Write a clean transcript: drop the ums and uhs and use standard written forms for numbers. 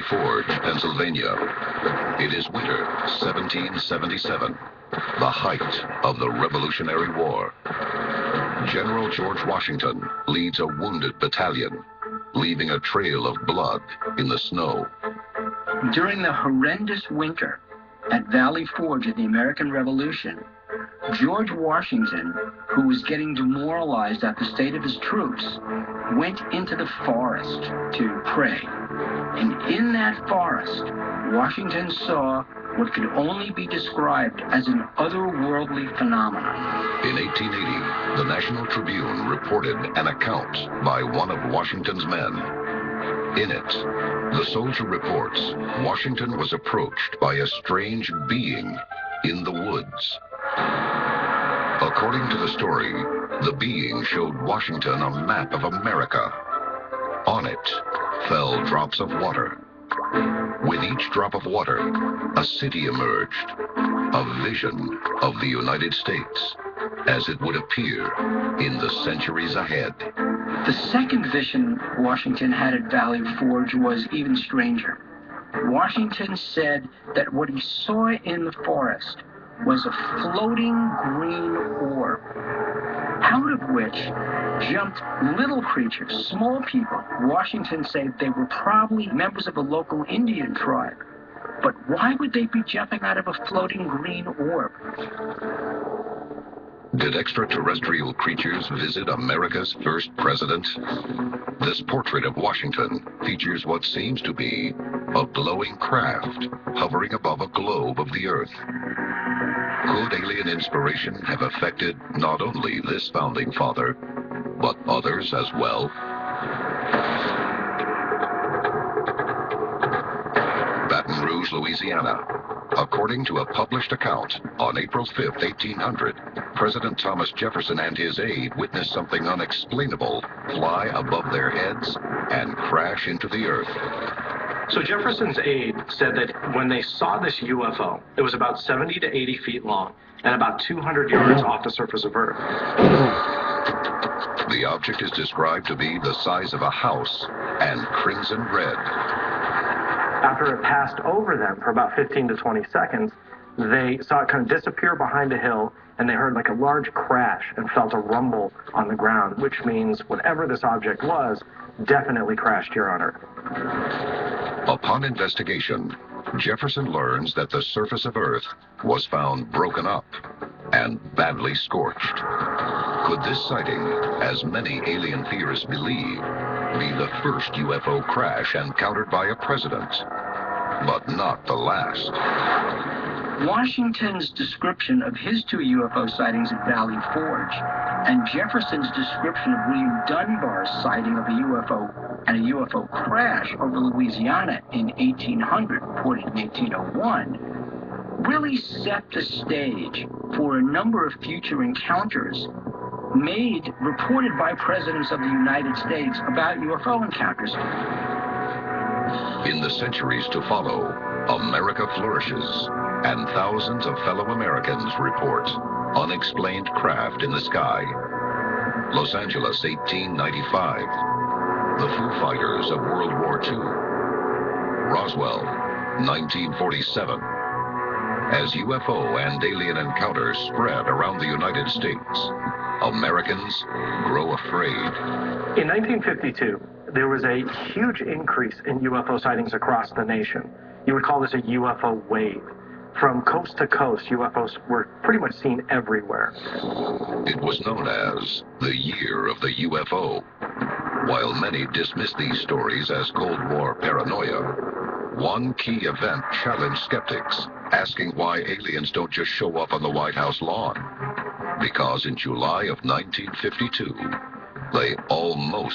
Forge, Pennsylvania. It is winter 1777, the height of the Revolutionary War. General George Washington leads a wounded battalion, leaving a trail of blood in the snow. During the horrendous winter at Valley Forge of the American Revolution, George Washington, who was getting demoralized at the state of his troops, went into the forest to pray. And in that forest, Washington saw what could only be described as an otherworldly phenomenon. In 1880, the National Tribune reported an account by one of Washington's men. In it, the soldier reports Washington was approached by a strange being in the woods. According to the story, the being showed Washington a map of America. On it fell drops of water. With each drop of water, a city emerged, a vision of the United States as it would appear in the centuries ahead. The second vision Washington had at Valley Forge was even stranger. Washington said that what he saw in the forest was a floating green orb, out of which jumped little creatures, small people. Washington said they were probably members of a local Indian tribe. But why would they be jumping out of a floating green orb? Did extraterrestrial creatures visit America's first president? This portrait of Washington features what seems to be a glowing craft hovering above a globe of the Earth. Could alien inspiration have affected not only this founding father, but others as well? Baton Rouge, Louisiana. According to a published account, on April 5, 1800, President Thomas Jefferson and his aide witnessed something unexplainable fly above their heads and crash into the earth. So Jefferson's aide said that when they saw this UFO, it was about 70 to 80 feet long and about 200 yards off the surface of Earth. The object is described to be the size of a house and crimson red. After it passed over them for about 15 to 20 seconds, they saw it kind of disappear behind a hill, and they heard like a large crash and felt a rumble on the ground, which means whatever this object was definitely crashed here on Earth. Upon investigation, Jefferson learns that the surface of Earth was found broken up and badly scorched. Could this sighting, as many alien theorists believe, be the first UFO crash encountered by a president, but not the last? Washington's description of his two UFO sightings at Valley Forge and Jefferson's description of William Dunbar's sighting of a UFO and a UFO crash over Louisiana in 1800, reported in 1801, really set the stage for a number of future encounters reported by presidents of the United States about UFO encounters. In the centuries to follow, America flourishes, and thousands of fellow Americans report unexplained craft in the sky. Los Angeles, 1895. The Foo Fighters of World War II. Roswell, 1947. As UFO and alien encounters spread around the United States, Americans grow afraid. In 1952, there was a huge increase in UFO sightings across the nation. You would call this a UFO wave. From coast to coast, UFOs were pretty much seen everywhere. It was known as the Year of the UFO. While many dismiss these stories as Cold War paranoia, one key event challenged skeptics, asking why aliens don't just show up on the White House lawn. Because in July of 1952, they almost